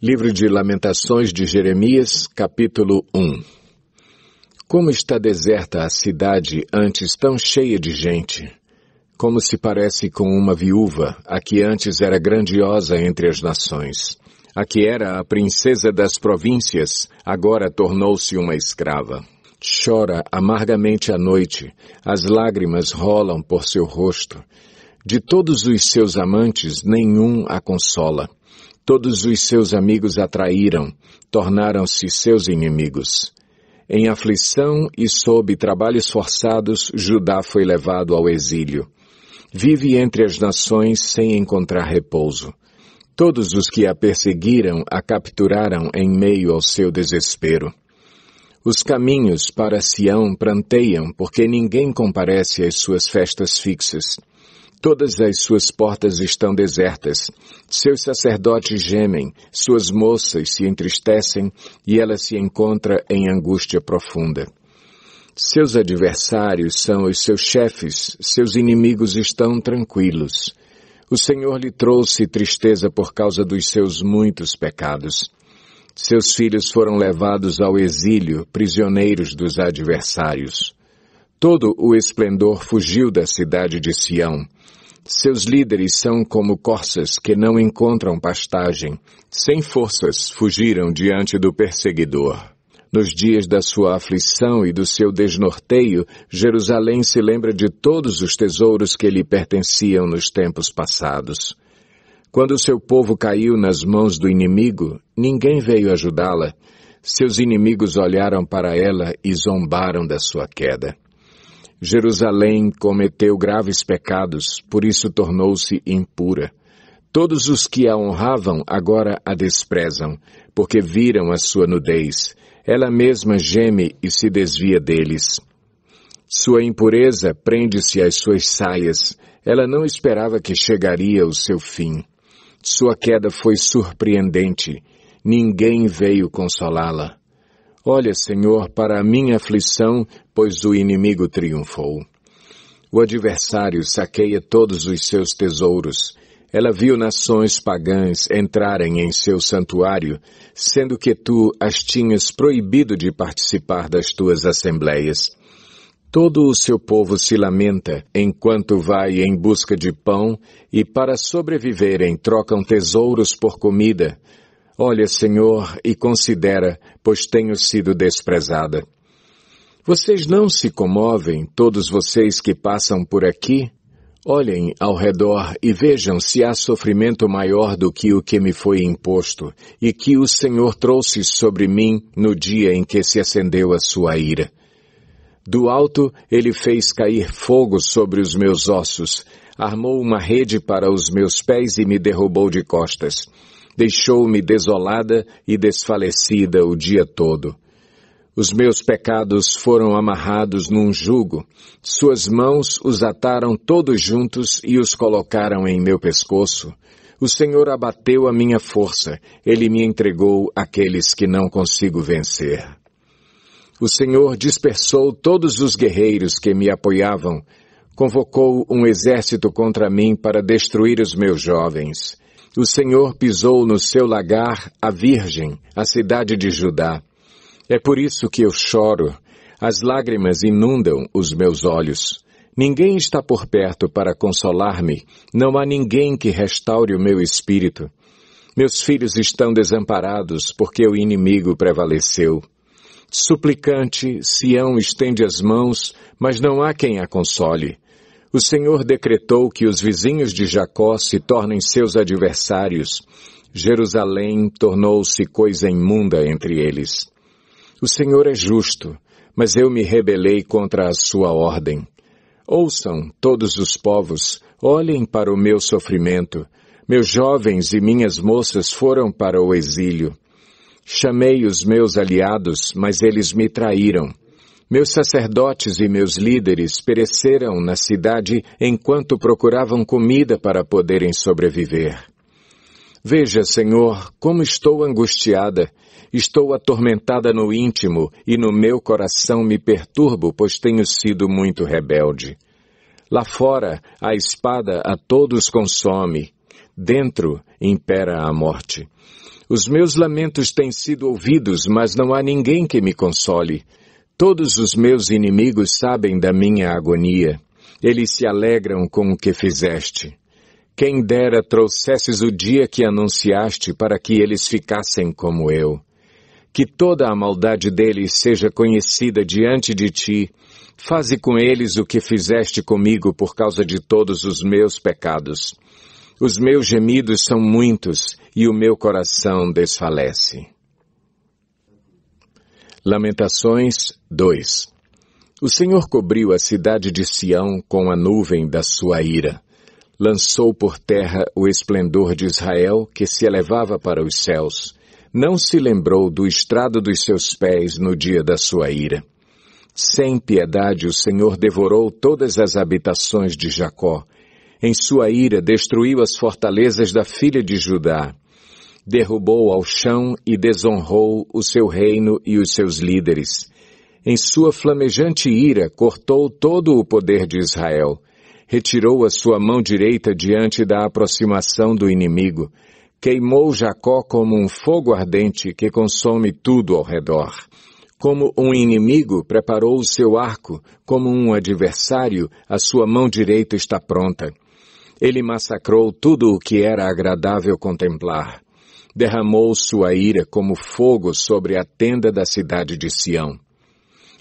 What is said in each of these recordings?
Livro de Lamentações de Jeremias, capítulo 1. Como está deserta a cidade antes tão cheia de gente? Como se parece com uma viúva, a que antes era grandiosa entre as nações. A que era a princesa das províncias, agora tornou-se uma escrava. Chora amargamente à noite, as lágrimas rolam por seu rosto. De todos os seus amantes, nenhum a consola. Todos os seus amigos a traíram, tornaram-se seus inimigos. Em aflição e sob trabalhos forçados, Judá foi levado ao exílio. Vive entre as nações sem encontrar repouso. Todos os que a perseguiram a capturaram em meio ao seu desespero. Os caminhos para Sião pranteiam, porque ninguém comparece às suas festas fixas. Todas as suas portas estão desertas, seus sacerdotes gemem, suas moças se entristecem e ela se encontra em angústia profunda. Seus adversários são os seus chefes, seus inimigos estão tranquilos. O Senhor lhe trouxe tristeza por causa dos seus muitos pecados. Seus filhos foram levados ao exílio, prisioneiros dos adversários. Todo o esplendor fugiu da cidade de Sião. Seus líderes são como corças que não encontram pastagem. Sem forças, fugiram diante do perseguidor. Nos dias da sua aflição e do seu desnorteio, Jerusalém se lembra de todos os tesouros que lhe pertenciam nos tempos passados. Quando seu povo caiu nas mãos do inimigo, ninguém veio ajudá-la. Seus inimigos olharam para ela e zombaram da sua queda. Jerusalém cometeu graves pecados, por isso tornou-se impura. Todos os que a honravam agora a desprezam, porque viram a sua nudez. Ela mesma geme e se desvia deles. Sua impureza prende-se às suas saias. Ela não esperava que chegaria o seu fim. Sua queda foi surpreendente. Ninguém veio consolá-la. Olha, Senhor, para a minha aflição, pois o inimigo triunfou. O adversário saqueia todos os seus tesouros. Ela viu nações pagãs entrarem em seu santuário, sendo que tu as tinhas proibido de participar das tuas assembleias. Todo o seu povo se lamenta enquanto vai em busca de pão e para sobreviverem trocam tesouros por comida. Olha, Senhor, e considera, pois tenho sido desprezada. Vocês não se comovem, todos vocês que passam por aqui? Olhem ao redor e vejam se há sofrimento maior do que o que me foi imposto, e que o Senhor trouxe sobre mim no dia em que se acendeu a sua ira. Do alto ele fez cair fogo sobre os meus ossos, armou uma rede para os meus pés e me derrubou de costas. Deixou-me desolada e desfalecida o dia todo. Os meus pecados foram amarrados num jugo. Suas mãos os ataram todos juntos e os colocaram em meu pescoço. O Senhor abateu a minha força. Ele me entregou àqueles que não consigo vencer. O Senhor dispersou todos os guerreiros que me apoiavam. Convocou um exército contra mim para destruir os meus jovens. O Senhor pisou no seu lagar a Virgem, a cidade de Judá. É por isso que eu choro. As lágrimas inundam os meus olhos. Ninguém está por perto para consolar-me. Não há ninguém que restaure o meu espírito. Meus filhos estão desamparados porque o inimigo prevaleceu. Suplicante, Sião estende as mãos, mas não há quem a console. O Senhor decretou que os vizinhos de Jacó se tornem seus adversários. Jerusalém tornou-se coisa imunda entre eles. O Senhor é justo, mas eu me rebelei contra a sua ordem. Ouçam, todos os povos, olhem para o meu sofrimento. Meus jovens e minhas moças foram para o exílio. Chamei os meus aliados, mas eles me traíram. Meus sacerdotes e meus líderes pereceram na cidade enquanto procuravam comida para poderem sobreviver. Veja, Senhor, como estou angustiada. Estou atormentada no íntimo e no meu coração me perturbo, pois tenho sido muito rebelde. Lá fora, a espada a todos consome. Dentro impera a morte. Os meus lamentos têm sido ouvidos, mas não há ninguém que me console. Todos os meus inimigos sabem da minha agonia. Eles se alegram com o que fizeste. Quem dera trouxesses o dia que anunciaste para que eles ficassem como eu. Que toda a maldade deles seja conhecida diante de ti. Faze com eles o que fizeste comigo por causa de todos os meus pecados. Os meus gemidos são muitos e o meu coração desfalece. Lamentações 2. O Senhor cobriu a cidade de Sião com a nuvem da sua ira. Lançou por terra o esplendor de Israel, que se elevava para os céus. Não se lembrou do estrado dos seus pés no dia da sua ira. Sem piedade o Senhor devorou todas as habitações de Jacó. Em sua ira destruiu as fortalezas da filha de Judá. Derrubou ao chão e desonrou o seu reino e os seus líderes. Em sua flamejante ira cortou todo o poder de Israel. Retirou a sua mão direita diante da aproximação do inimigo. Queimou Jacó como um fogo ardente que consome tudo ao redor. Como um inimigo preparou o seu arco, como um adversário, a sua mão direita está pronta. Ele massacrou tudo o que era agradável contemplar. Derramou sua ira como fogo sobre a tenda da cidade de Sião.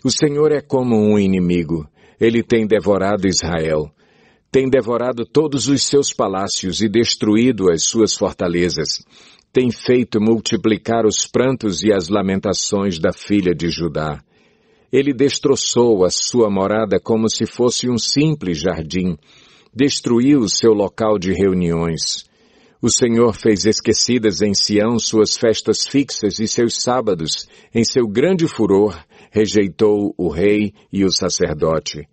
O Senhor é como um inimigo. Ele tem devorado Israel. Tem devorado todos os seus palácios e destruído as suas fortalezas. Tem feito multiplicar os prantos e as lamentações da filha de Judá. Ele destroçou a sua morada como se fosse um simples jardim. Destruiu o seu local de reuniões. O Senhor fez esquecidas em Sião suas festas fixas e seus sábados. Em seu grande furor, rejeitou o rei e o sacerdote.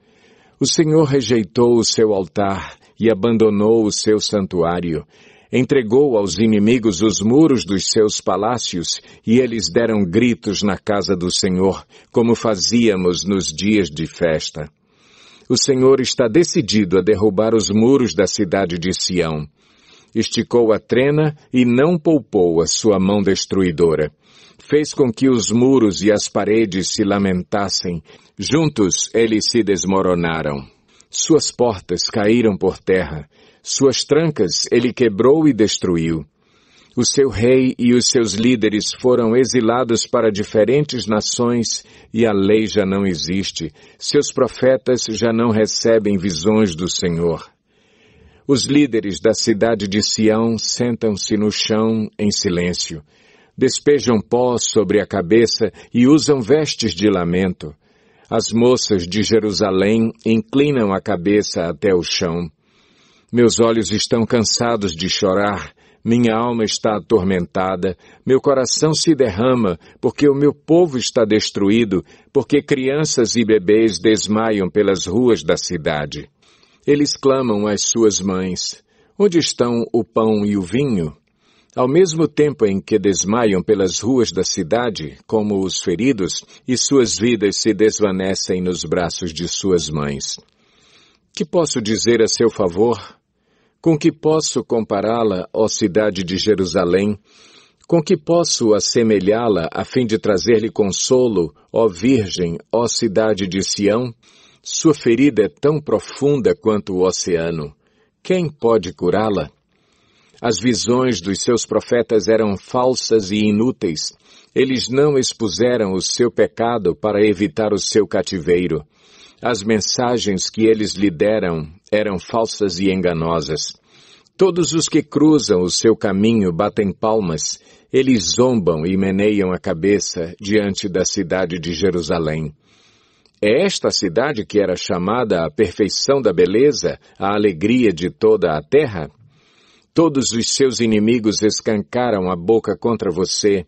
O Senhor rejeitou o seu altar e abandonou o seu santuário. Entregou aos inimigos os muros dos seus palácios e eles deram gritos na casa do Senhor, como fazíamos nos dias de festa. O Senhor está decidido a derrubar os muros da cidade de Sião. Esticou a trena e não poupou a sua mão destruidora. Fez com que os muros e as paredes se lamentassem. Juntos eles se desmoronaram. Suas portas caíram por terra. Suas trancas ele quebrou e destruiu. O seu rei e os seus líderes foram exilados para diferentes nações e a lei já não existe. Seus profetas já não recebem visões do Senhor. Os líderes da cidade de Sião sentam-se no chão em silêncio. Despejam pó sobre a cabeça e usam vestes de lamento. As moças de Jerusalém inclinam a cabeça até o chão. Meus olhos estão cansados de chorar, minha alma está atormentada, meu coração se derrama, porque o meu povo está destruído, porque crianças e bebês desmaiam pelas ruas da cidade. Eles clamam às suas mães, onde estão o pão e o vinho? Ao mesmo tempo em que desmaiam pelas ruas da cidade, como os feridos, e suas vidas se desvanecem nos braços de suas mães. Que posso dizer a seu favor? Com que posso compará-la, ó cidade de Jerusalém? Com que posso assemelhá-la a fim de trazer-lhe consolo, ó Virgem, ó cidade de Sião? Sua ferida é tão profunda quanto o oceano. Quem pode curá-la? As visões dos seus profetas eram falsas e inúteis. Eles não expuseram o seu pecado para evitar o seu cativeiro. As mensagens que eles lhe deram eram falsas e enganosas. Todos os que cruzam o seu caminho batem palmas. Eles zombam e meneiam a cabeça diante da cidade de Jerusalém. É esta cidade que era chamada a perfeição da beleza, a alegria de toda a terra? Todos os seus inimigos escancaram a boca contra você.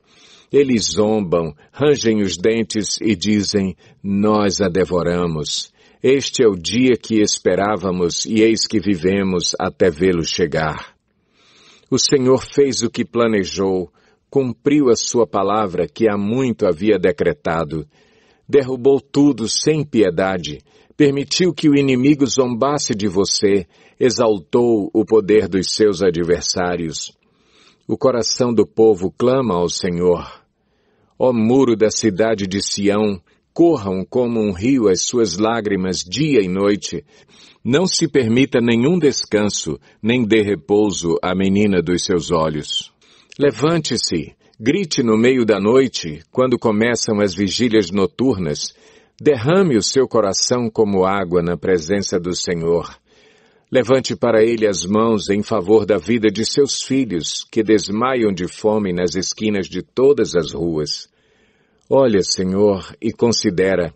Eles zombam, rangem os dentes e dizem, nós a devoramos. Este é o dia que esperávamos e eis que vivemos até vê-lo chegar. O Senhor fez o que planejou, cumpriu a sua palavra que há muito havia decretado. Derrubou tudo sem piedade, permitiu que o inimigo zombasse de você, exaltou o poder dos seus adversários. O coração do povo clama ao Senhor. Ó muro da cidade de Sião, corram como um rio as suas lágrimas dia e noite. Não se permita nenhum descanso, nem dê repouso à menina dos seus olhos. Levante-se, grite no meio da noite, quando começam as vigílias noturnas. Derrame o seu coração como água na presença do Senhor. Levante para ele as mãos em favor da vida de seus filhos, que desmaiam de fome nas esquinas de todas as ruas. Olha, Senhor, e considera.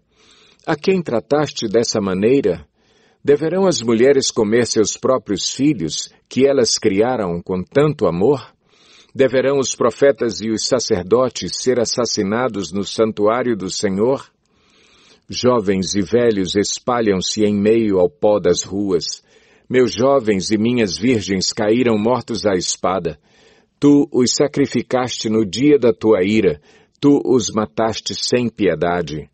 A quem trataste dessa maneira? Deverão as mulheres comer seus próprios filhos, que elas criaram com tanto amor? Deverão os profetas e os sacerdotes ser assassinados no santuário do Senhor? Jovens e velhos espalham-se em meio ao pó das ruas. Meus jovens e minhas virgens caíram mortos à espada. Tu os sacrificaste no dia da tua ira. Tu os mataste sem piedade.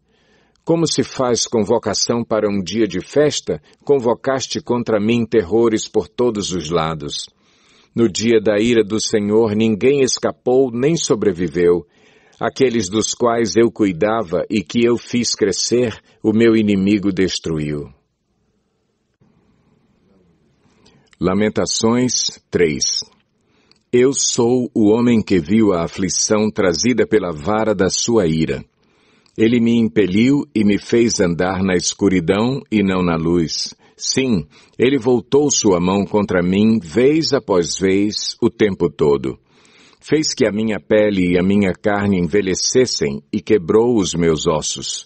Como se faz convocação para um dia de festa, convocaste contra mim terrores por todos os lados. No dia da ira do Senhor ninguém escapou nem sobreviveu. Aqueles dos quais eu cuidava e que eu fiz crescer, o meu inimigo destruiu. Lamentações 3. Eu sou o homem que viu a aflição trazida pela vara da sua ira. Ele me impeliu e me fez andar na escuridão e não na luz. Sim, ele voltou sua mão contra mim vez após vez, o tempo todo. Fez que a minha pele e a minha carne envelhecessem e quebrou os meus ossos.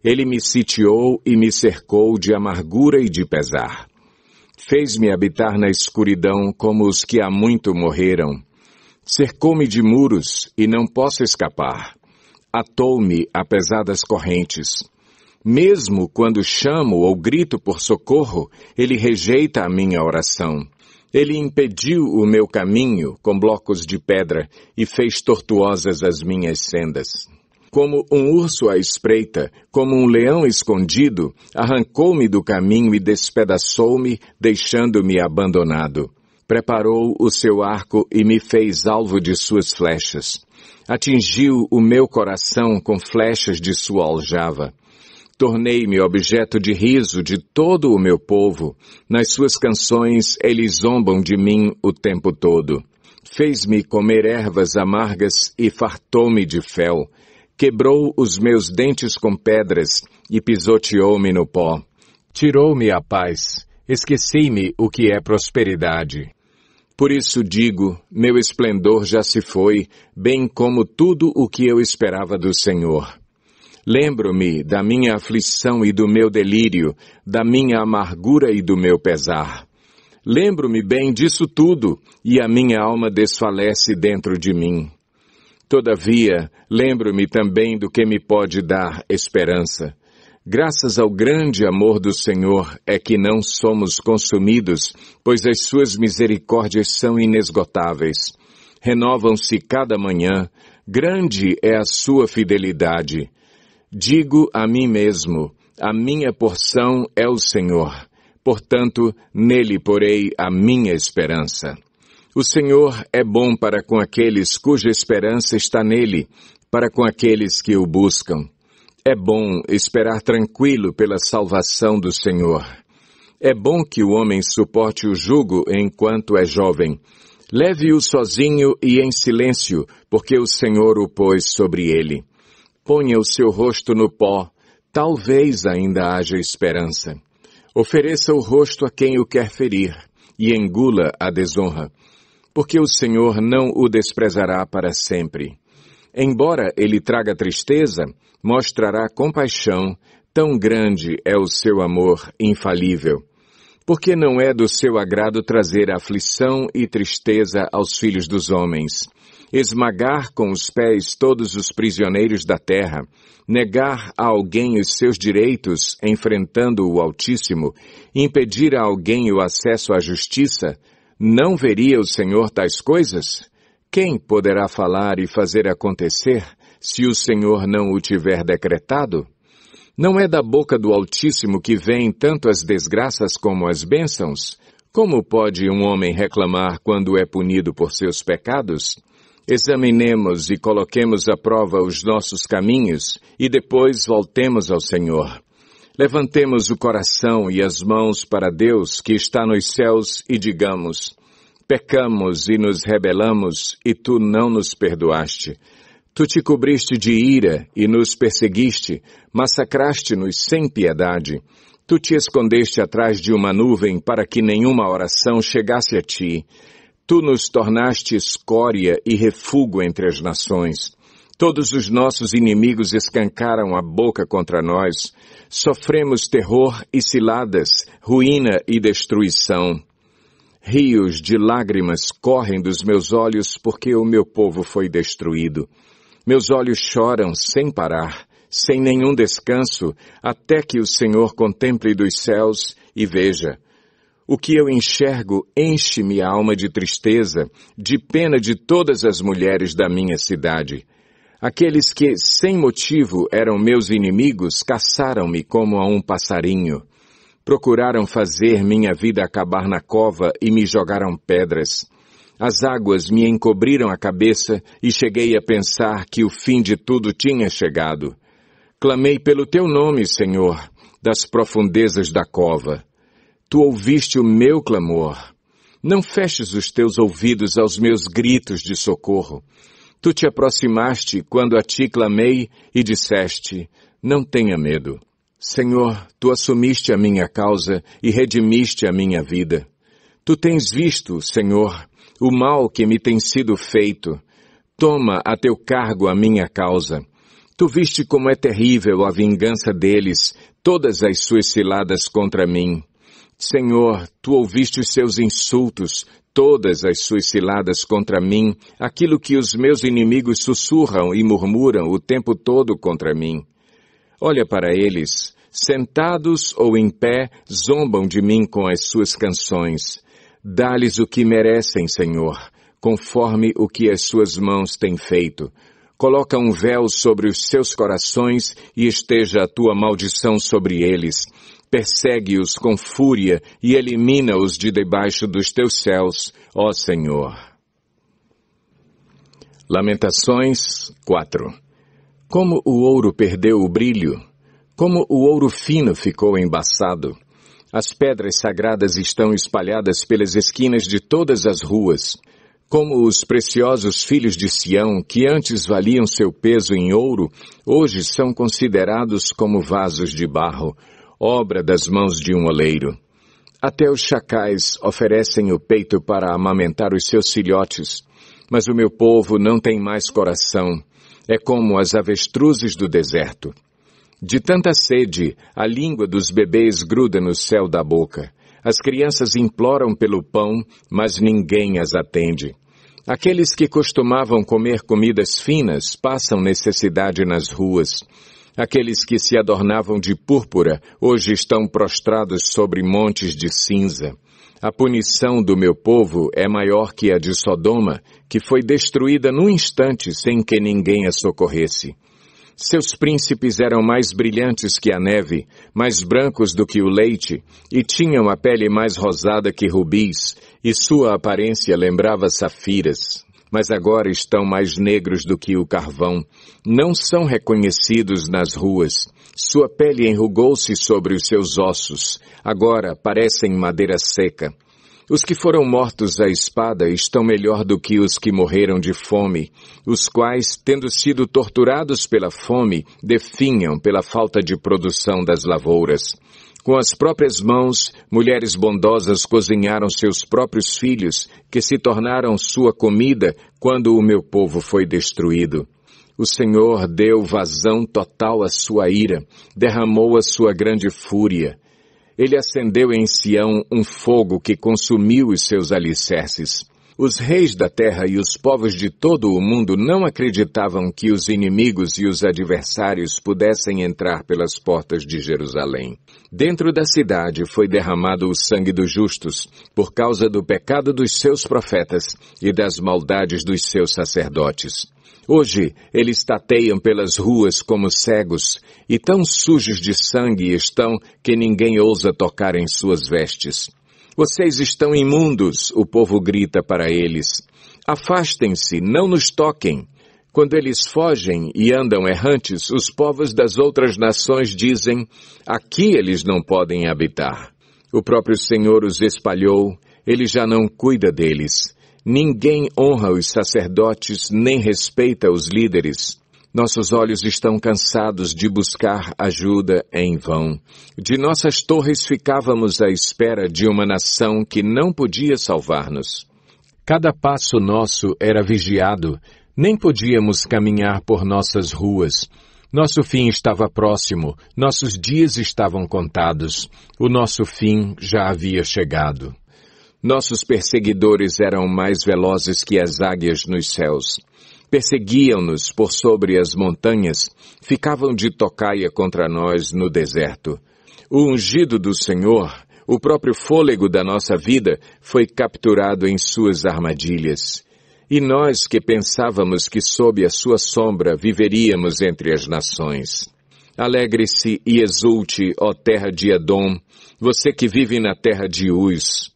Ele me sitiou e me cercou de amargura e de pesar. Fez-me habitar na escuridão como os que há muito morreram. Cercou-me de muros e não posso escapar. Atou-me a pesadas correntes. Mesmo quando chamo ou grito por socorro, ele rejeita a minha oração. Ele impediu o meu caminho com blocos de pedra e fez tortuosas as minhas sendas. Como um urso à espreita, como um leão escondido, arrancou-me do caminho e despedaçou-me, deixando-me abandonado. Preparou o seu arco e me fez alvo de suas flechas. Atingiu o meu coração com flechas de sua aljava. Tornei-me objeto de riso de todo o meu povo. Nas suas canções eles zombam de mim o tempo todo. Fez-me comer ervas amargas e fartou-me de fel. Quebrou os meus dentes com pedras e pisoteou-me no pó. Tirou-me a paz. Esqueci-me o que é prosperidade. Por isso digo, meu esplendor já se foi, bem como tudo o que eu esperava do Senhor. Lembro-me da minha aflição e do meu delírio, da minha amargura e do meu pesar. Lembro-me bem disso tudo, e a minha alma desfalece dentro de mim. Todavia, lembro-me também do que me pode dar esperança. Graças ao grande amor do Senhor é que não somos consumidos, pois as suas misericórdias são inesgotáveis. Renovam-se cada manhã, grande é a sua fidelidade. Digo a mim mesmo, a minha porção é o Senhor, portanto, nele porei a minha esperança. O Senhor é bom para com aqueles cuja esperança está nele, para com aqueles que o buscam. É bom esperar tranquilo pela salvação do Senhor. É bom que o homem suporte o jugo enquanto é jovem. Leve-o sozinho e em silêncio, porque o Senhor o pôs sobre ele. Ponha o seu rosto no pó, talvez ainda haja esperança. Ofereça o rosto a quem o quer ferir, e engula a desonra, porque o Senhor não o desprezará para sempre. Embora ele traga tristeza, mostrará compaixão, tão grande é o seu amor infalível. Porque não é do seu agrado trazer aflição e tristeza aos filhos dos homens. Esmagar com os pés todos os prisioneiros da terra, negar a alguém os seus direitos, enfrentando o Altíssimo, impedir a alguém o acesso à justiça, não veria o Senhor tais coisas? Quem poderá falar e fazer acontecer, se o Senhor não o tiver decretado? Não é da boca do Altíssimo que vêm tanto as desgraças como as bênçãos? Como pode um homem reclamar quando é punido por seus pecados? Examinemos e coloquemos à prova os nossos caminhos e depois voltemos ao Senhor. Levantemos o coração e as mãos para Deus que está nos céus e digamos: pecamos e nos rebelamos e tu não nos perdoaste. Tu te cobriste de ira e nos perseguiste, massacraste-nos sem piedade. Tu te escondeste atrás de uma nuvem para que nenhuma oração chegasse a ti. Tu nos tornaste escória e refúgio entre as nações. Todos os nossos inimigos escancaram a boca contra nós. Sofremos terror e ciladas, ruína e destruição. Rios de lágrimas correm dos meus olhos porque o meu povo foi destruído. Meus olhos choram sem parar, sem nenhum descanso, até que o Senhor contemple dos céus e veja. O que eu enxergo enche minha alma de tristeza, de pena de todas as mulheres da minha cidade. Aqueles que, sem motivo, eram meus inimigos, caçaram-me como a um passarinho. Procuraram fazer minha vida acabar na cova e me jogaram pedras. As águas me encobriram a cabeça e cheguei a pensar que o fim de tudo tinha chegado. Clamei pelo teu nome, Senhor, das profundezas da cova. Tu ouviste o meu clamor. Não feches os teus ouvidos aos meus gritos de socorro. Tu te aproximaste quando a ti clamei e disseste: não tenha medo. Senhor, tu assumiste a minha causa e redimiste a minha vida. Tu tens visto, Senhor, o mal que me tem sido feito. Toma a teu cargo a minha causa. Tu viste como é terrível a vingança deles, todas as suas ciladas contra mim. Senhor, tu ouviste os seus insultos, todas as suas ciladas contra mim, aquilo que os meus inimigos sussurram e murmuram o tempo todo contra mim. Olha para eles, sentados ou em pé, zombam de mim com as suas canções. Dá-lhes o que merecem, Senhor, conforme o que as suas mãos têm feito. Coloca um véu sobre os seus corações e esteja a tua maldição sobre eles. Persegue-os com fúria e elimina-os de debaixo dos teus céus, ó Senhor. Lamentações 4. Como o ouro perdeu o brilho, como o ouro fino ficou embaçado. As pedras sagradas estão espalhadas pelas esquinas de todas as ruas. Como os preciosos filhos de Sião, que antes valiam seu peso em ouro, hoje são considerados como vasos de barro, obra das mãos de um oleiro. Até os chacais oferecem o peito para amamentar os seus filhotes, mas o meu povo não tem mais coração. É como as avestruzes do deserto. De tanta sede, a língua dos bebês gruda no céu da boca. As crianças imploram pelo pão, mas ninguém as atende. Aqueles que costumavam comer comidas finas passam necessidade nas ruas. Aqueles que se adornavam de púrpura hoje estão prostrados sobre montes de cinza. A punição do meu povo é maior que a de Sodoma, que foi destruída num instante sem que ninguém a socorresse. Seus príncipes eram mais brilhantes que a neve, mais brancos do que o leite, e tinham a pele mais rosada que rubis, e sua aparência lembrava safiras. Mas agora estão mais negros do que o carvão. Não são reconhecidos nas ruas. Sua pele enrugou-se sobre os seus ossos. Agora parecem madeira seca. Os que foram mortos à espada estão melhor do que os que morreram de fome, os quais, tendo sido torturados pela fome, definham pela falta de produção das lavouras. Com as próprias mãos, mulheres bondosas cozinharam seus próprios filhos, que se tornaram sua comida quando o meu povo foi destruído. O Senhor deu vazão total à sua ira, derramou a sua grande fúria. Ele acendeu em Sião um fogo que consumiu os seus alicerces. Os reis da terra e os povos de todo o mundo não acreditavam que os inimigos e os adversários pudessem entrar pelas portas de Jerusalém. Dentro da cidade foi derramado o sangue dos justos, por causa do pecado dos seus profetas e das maldades dos seus sacerdotes. Hoje, eles tateiam pelas ruas como cegos, e tão sujos de sangue estão que ninguém ousa tocar em suas vestes. Vocês estão imundos, o povo grita para eles. Afastem-se, não nos toquem. Quando eles fogem e andam errantes, os povos das outras nações dizem, aqui eles não podem habitar. O próprio Senhor os espalhou, ele já não cuida deles. Ninguém honra os sacerdotes, nem respeita os líderes. Nossos olhos estão cansados de buscar ajuda em vão. De nossas torres ficávamos à espera de uma nação que não podia salvar-nos. Cada passo nosso era vigiado, nem podíamos caminhar por nossas ruas. Nosso fim estava próximo, nossos dias estavam contados, o nosso fim já havia chegado. Nossos perseguidores eram mais velozes que as águias nos céus. Perseguiam-nos por sobre as montanhas, ficavam de tocaia contra nós no deserto. O ungido do Senhor, o próprio fôlego da nossa vida, foi capturado em suas armadilhas. E nós que pensávamos que sob a sua sombra viveríamos entre as nações. Alegre-se e exulte, ó terra de Edom, você que vive na terra de Uz.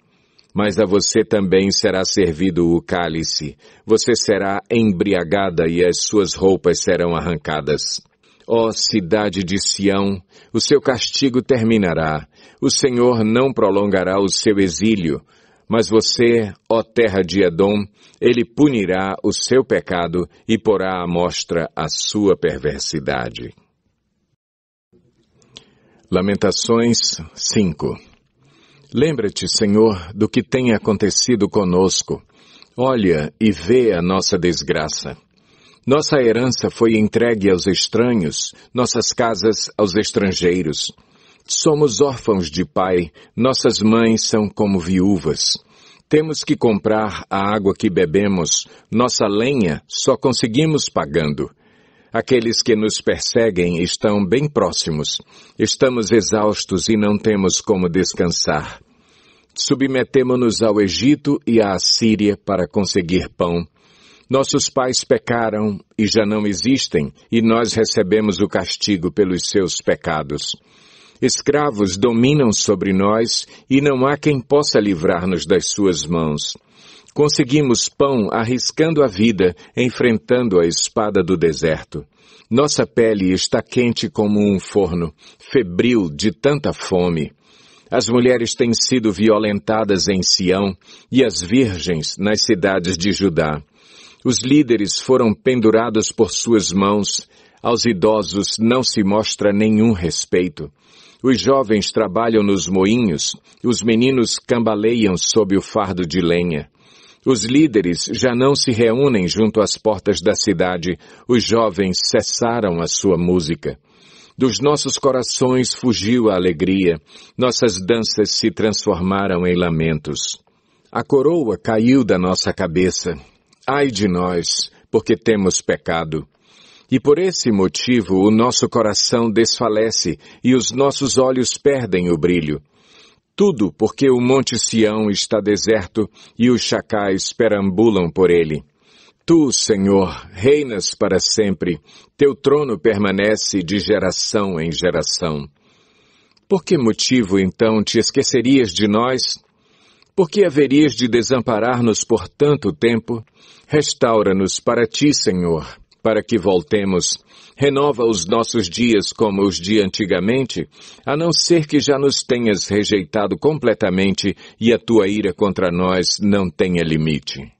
Mas a você também será servido o cálice. Você será embriagada e as suas roupas serão arrancadas. Ó cidade de Sião, o seu castigo terminará. O Senhor não prolongará o seu exílio. Mas você, ó terra de Edom, ele punirá o seu pecado e porá à mostra a sua perversidade. Lamentações 5. Lembra-te, Senhor, do que tem acontecido conosco. Olha e vê a nossa desgraça. Nossa herança foi entregue aos estranhos, nossas casas aos estrangeiros. Somos órfãos de pai, nossas mães são como viúvas. Temos que comprar a água que bebemos, nossa lenha só conseguimos pagando. Aqueles que nos perseguem estão bem próximos. Estamos exaustos e não temos como descansar. Submetemo-nos ao Egito e à Assíria para conseguir pão. Nossos pais pecaram e já não existem, e nós recebemos o castigo pelos seus pecados. Escravos dominam sobre nós e não há quem possa livrar-nos das suas mãos. Conseguimos pão arriscando a vida, enfrentando a espada do deserto. Nossa pele está quente como um forno, febril de tanta fome. As mulheres têm sido violentadas em Sião e as virgens nas cidades de Judá. Os líderes foram pendurados por suas mãos. Aos idosos não se mostra nenhum respeito. Os jovens trabalham nos moinhos, os meninos cambaleiam sob o fardo de lenha. Os líderes já não se reúnem junto às portas da cidade, os jovens cessaram a sua música. Dos nossos corações fugiu a alegria, nossas danças se transformaram em lamentos. A coroa caiu da nossa cabeça. Ai de nós, porque temos pecado. E por esse motivo o nosso coração desfalece e os nossos olhos perdem o brilho. Tudo porque o Monte Sião está deserto e os chacais perambulam por ele. Tu, Senhor, reinas para sempre, teu trono permanece de geração em geração. Por que motivo, então, te esquecerias de nós? Por que haverias de desamparar-nos por tanto tempo? Restaura-nos para ti, Senhor, para que voltemos. Renova os nossos dias como os de antigamente, a não ser que já nos tenhas rejeitado completamente e a tua ira contra nós não tenha limite.